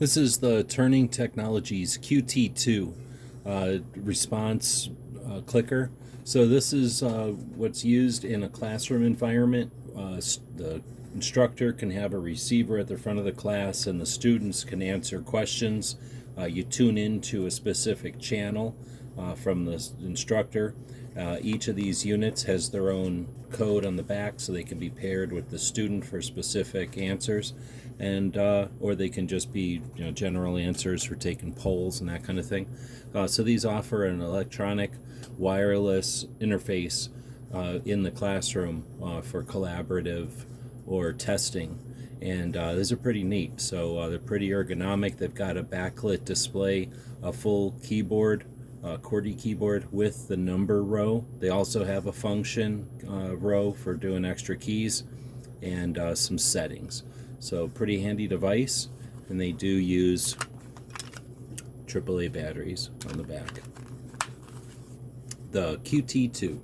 This is the Turning Technologies QT2 response clicker. So this is what's used in a classroom environment. The instructor can have a receiver at the front of the class and the students can answer questions. You tune into a specific channel from the instructor. Each of these units has their own code on the back, so they can be paired with the student for specific answers, and or they can just be general answers for taking polls and that kind of thing. So these offer an electronic wireless interface in the classroom for collaborative or testing, and these are pretty neat. So they're pretty ergonomic. They've got a backlit display, a full keyboard, QWERTY keyboard with the number row. They also have a function row for doing extra keys, and some settings. So pretty handy device, and they do use AAA batteries on the back. The QT2.